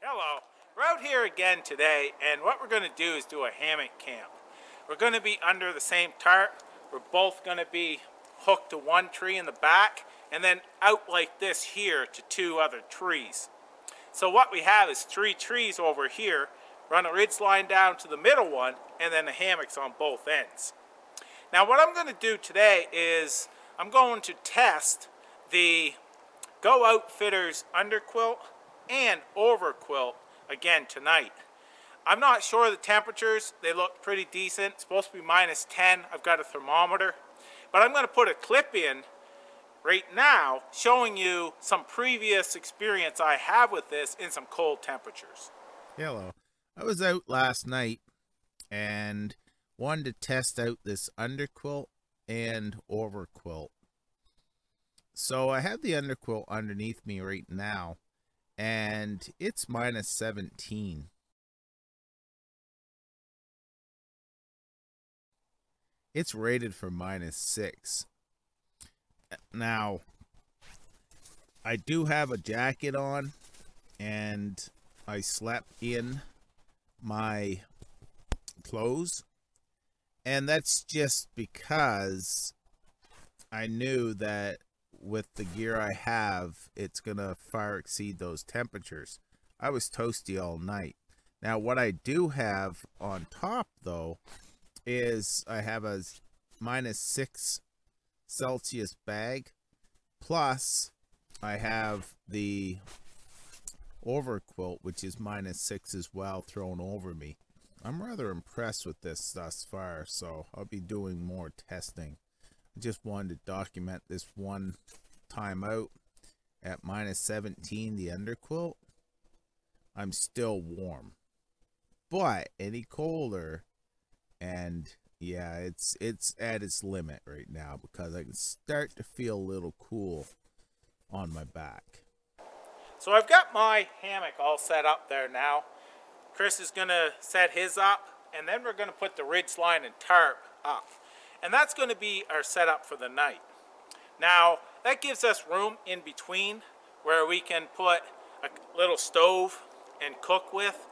Hello, we're out here again today, and what we're going to do is do a hammock camp. We're going to be under the same tarp. We're both going to be hooked to one tree in the back and then out like this here to two other trees. So what we have is three trees over here, run a ridge line down to the middle one, and then the hammocks on both ends. Now what I'm going to do today is I'm going to test the Go Outfitters underquilt and overquilt again tonight. I'm not sure of the temperatures. They look pretty decent. It's supposed to be -10. I've got a thermometer. But I'm going to put a clip in right now showing you some previous experience I have with this in some cold temperatures. Hello. I was out last night and wanted to test out this underquilt and overquilt. So I have the underquilt underneath me right now, and it's -17. It's rated for -6. Now, I do have a jacket on, and I slept in my clothes, and that's just because I knew that with the gear I have, it's gonna far exceed those temperatures. I was toasty all night. Now what I do have on top though is I have a -6 Celsius bag, plus I have the overquilt, which is -6 as well, thrown over me. I'm rather impressed with this thus far, so I'll be doing more testing. I just wanted to document this one time out at -17, the underquilt. I'm still warm, but any colder, and yeah, it's at its limit right now because I can start to feel a little cool on my back. So I've got my hammock all set up there now. Chris is going to set his up, and then we're going to put the ridge line and tarp up. And that's going to be our setup for the night. Now, that gives us room in between where we can put a little stove and cook with,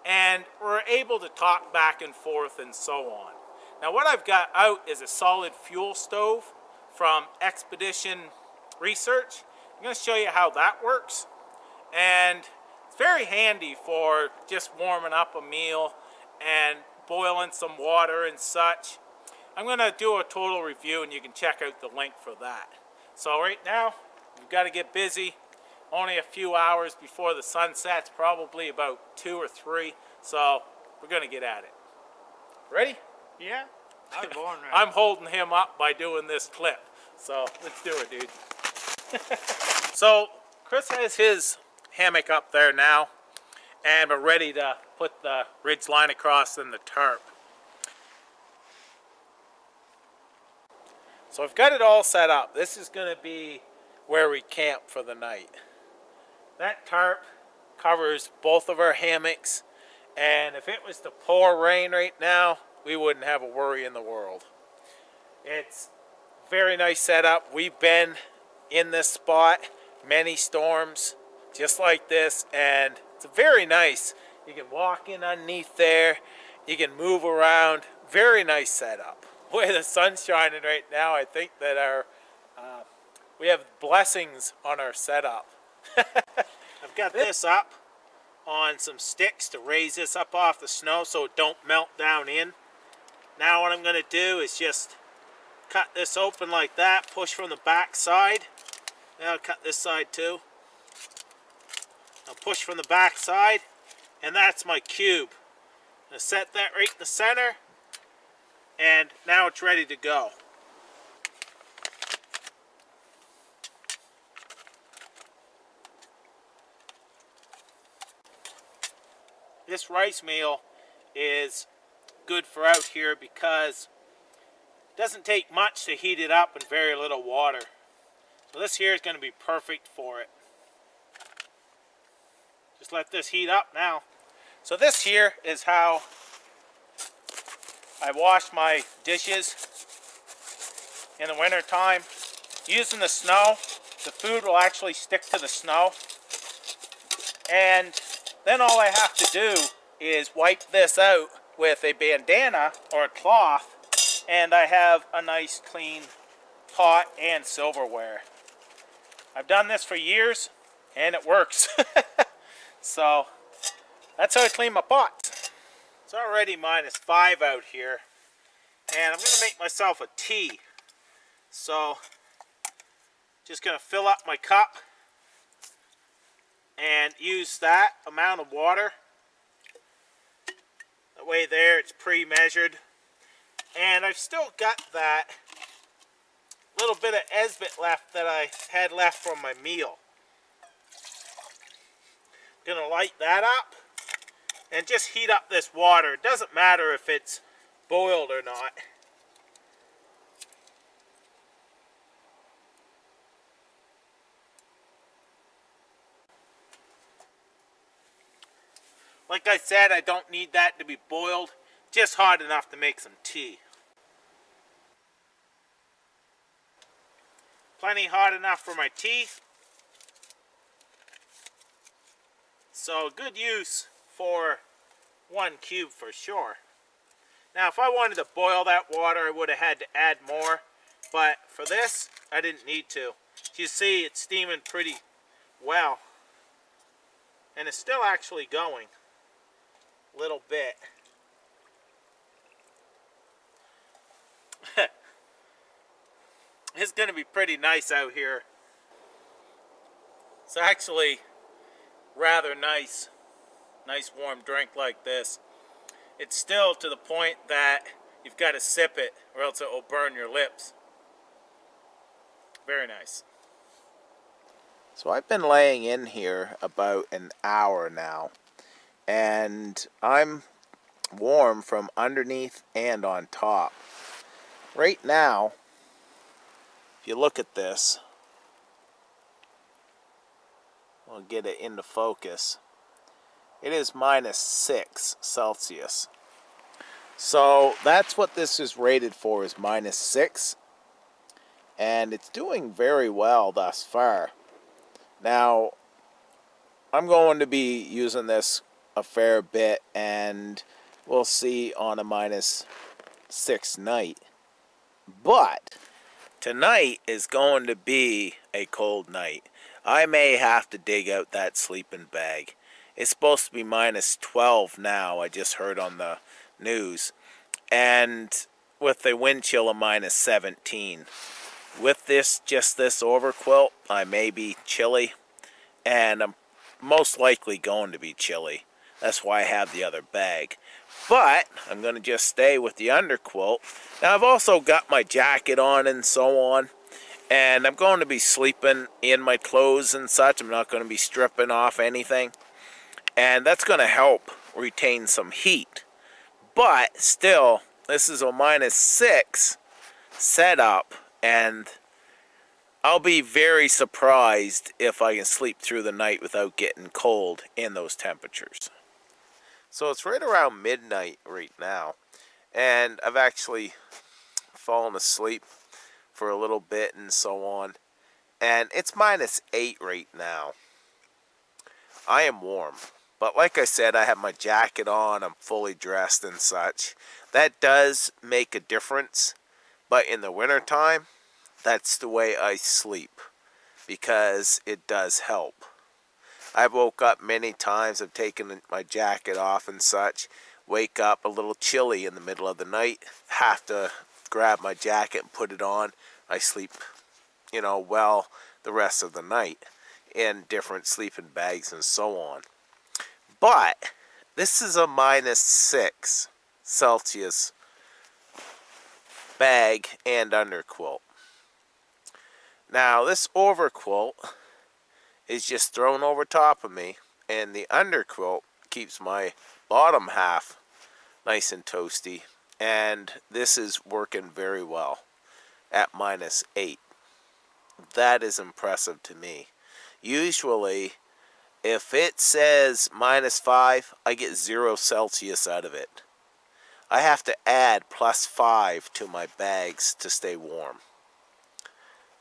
and we're able to talk back and forth and so on. Now, what I've got out is a solid fuel stove from Expedition Research. I'm going to show you how that works, and it's very handy for just warming up a meal and boiling some water and such. I'm going to do a total review, and you can check out the link for that. So right now, we've got to get busy. Only a few hours before the sun sets, probably about 2 or 3. So we're going to get at it. Ready? Yeah, I was born ready. I'm holding him up by doing this clip. So let's do it, dude. So Chris has his hammock up there now, and we're ready to put the ridge line across and the tarp. So I've got it all set up. This is going to be where we camp for the night. That tarp covers both of our hammocks, and if it was to pour rain right now, we wouldn't have a worry in the world. It's a very nice setup. We've been in this spot many storms just like this, and it's very nice. You can walk in underneath there, you can move around. Very nice setup. The way the sun's shining right now, I think that we have blessings on our setup. I've got this up on some sticks to raise this up off the snow so it don't melt down in. Now what I'm going to do is just cut this open like that, push from the back side. Now I'll cut this side too. I'll push from the back side, and that's my cube. I'm going to set that right in the center, and now it's ready to go. This rice meal is good for out here because it doesn't take much to heat it up and very little water. So this here is going to be perfect for it. Just let this heat up now. So this here is how I wash my dishes in the winter time. Using the snow, the food will actually stick to the snow. And Then all I have to do is wipe this out with a bandana or a cloth, and I have a nice clean pot and silverware. I've done this for years and it works. So that's how I clean my pots. It's already -5 out here, and I'm gonna make myself a tea. So just gonna fill up my cup and use that amount of water. That way there, it's pre-measured. And I've still got that little bit of Esbit left that I had left from my meal. Gonna light that up and just heat up this water. It doesn't matter if it's boiled or not. Like I said, I don't need that to be boiled, just hot enough to make some tea. Plenty hot enough for my tea. So good use for 1 cube for sure. Now if I wanted to boil that water, I would have had to add more, but for this I didn't need to. You see it's steaming pretty well, and it's still actually going a little bit. It's going to be pretty nice out here. It's actually rather nice warm drink like this. It's still to the point that you've got to sip it or else it will burn your lips. Very nice. So I've been laying in here about an hour now, and I'm warm from underneath and on top. Right now, if you look at this, I'll get it into focus. It is -6 Celsius. So that's what this is rated for, is -6. And it's doing very well thus far. Now, I'm going to be using this a fair bit, and we'll see on a -6 night. But tonight is going to be a cold night. I may have to dig out that sleeping bag. It's supposed to be -12 now, I just heard on the news. And with a wind chill of -17. With just this overquilt, I may be chilly. And I'm most likely going to be chilly. That's why I have the other bag. But I'm going to just stay with the underquilt. Now I've also got my jacket on and so on. And I'm going to be sleeping in my clothes and such. I'm not going to be stripping off anything. And that's going to help retain some heat. But still, this is a -6 setup. And I'll be very surprised if I can sleep through the night without getting cold in those temperatures. So it's right around midnight right now, and I've actually fallen asleep for a little bit and so on, and it's -8 right now. I am warm, but like I said, I have my jacket on, I'm fully dressed and such. That does make a difference, but in the wintertime, that's the way I sleep, because it does help. I've woke up many times, I've taken my jacket off and such, wake up a little chilly in the middle of the night, have to grab my jacket and put it on. I sleep, well the rest of the night in different sleeping bags and so on. But this is a -6 Celsius bag and underquilt. Now this overquilt is just thrown over top of me, and the underquilt keeps my bottom half nice and toasty, and this is working very well at -8. That is impressive to me. Usually if it says -5, I get 0 Celsius out of it. I have to add +5 to my bags to stay warm.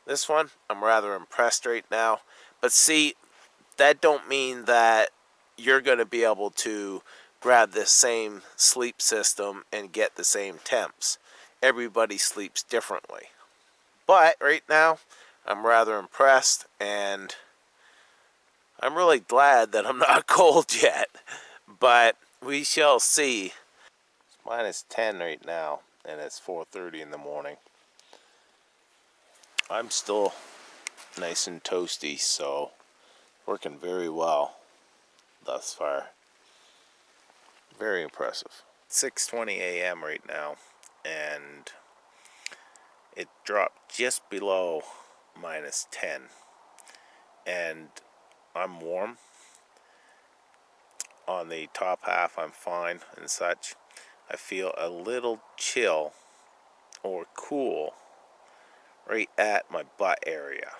This one, I'm rather impressed right now. But see, that don't mean that you're going to be able to grab this same sleep system and get the same temps. Everybody sleeps differently. But right now, I'm rather impressed, and I'm really glad that I'm not cold yet. But we shall see. It's minus 10 right now, and it's 4:30 in the morning. I'm still nice and toasty, so working very well thus far. Very impressive. 6:20 a.m. right now, and it dropped just below minus 10, and I'm warm. On the top half I'm fine and such. I feel a little chill or cool right at my butt area.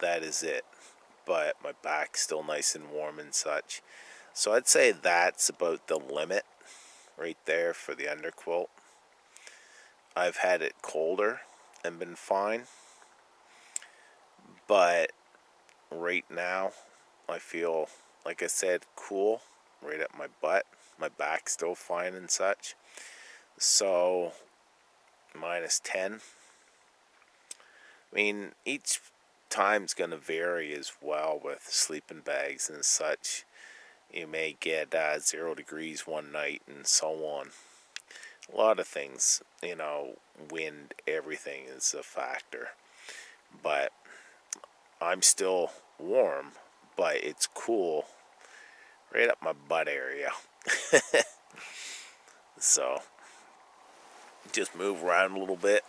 That is it. But my back's still nice and warm and such. So I'd say that's about the limit right there for the underquilt. I've had it colder and been fine. But right now I feel, like I said, cool right at my butt. My back's still fine and such. So minus 10. I mean, each time's going to vary as well with sleeping bags and such. You may get 0 degrees one night and so on. A lot of things, you know, wind, everything is a factor. But I'm still warm, but it's cool right up my butt area. So just move around a little bit.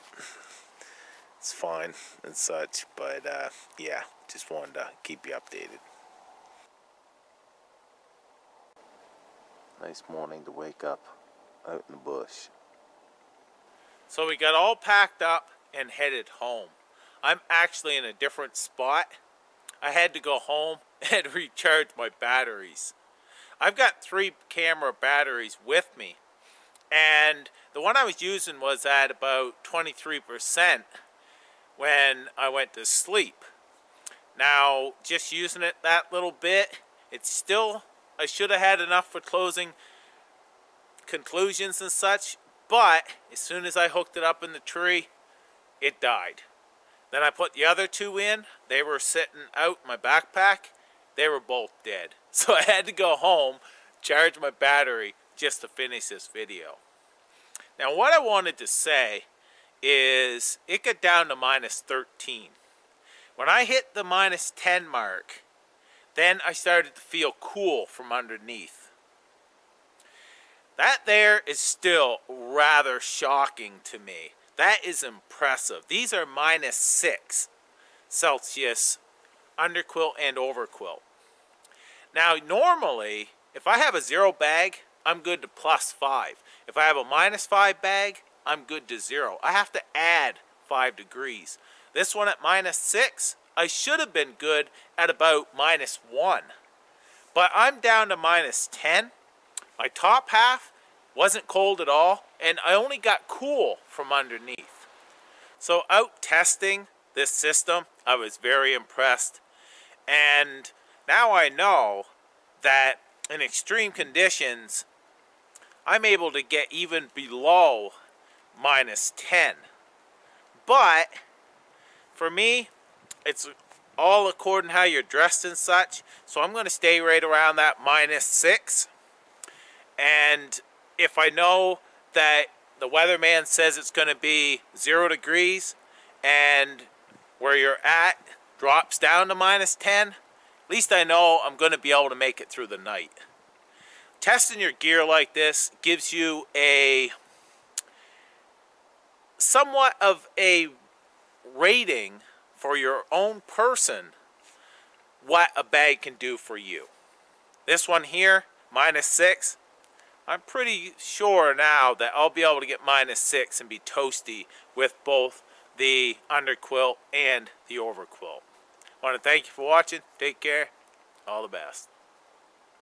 It's fine and such, but yeah, just wanted to keep you updated. Nice morning to wake up out in the bush. So we got all packed up and headed home. I'm actually in a different spot. I had to go home and recharge my batteries. I've got 3 camera batteries with me, and the one I was using was at about 23% when I went to sleep. Now, just using it that little bit, it's still, I should have had enough for closing conclusions and such, but as soon as I hooked it up in the tree, it died. Then I put the other 2 in. They were sitting out in my backpack. They were both dead. So I had to go home, charge my battery just to finish this video. Now what I wanted to say is it got down to minus 13. When I hit the minus 10 mark, then I started to feel cool from underneath. That there is still rather shocking to me. That is impressive. These are minus 6 Celsius underquilt and overquilt. Now normally, if I have a 0 bag, I'm good to plus 5. If I have a minus 5 bag, I'm good to 0. I have to add 5 degrees. This one at minus 6, I should have been good at about minus 1. But I'm down to minus 10. My top half wasn't cold at all, and I only got cool from underneath. So out testing this system, I was very impressed. And now I know that in extreme conditions, I'm able to get even below minus 10. But for me, it's all according to how you're dressed and such. So I'm going to stay right around that minus 6. And if I know that the weatherman says it's going to be 0 degrees and where you're at drops down to minus 10, at least I know I'm going to be able to make it through the night. Testing your gear like this gives you a somewhat of a rating for your own person what a bag can do for you. This one here, minus 6, I'm pretty sure now that I'll be able to get minus 6 and be toasty with both the underquilt and the overquilt. I want to thank you for watching. Take care. All the best.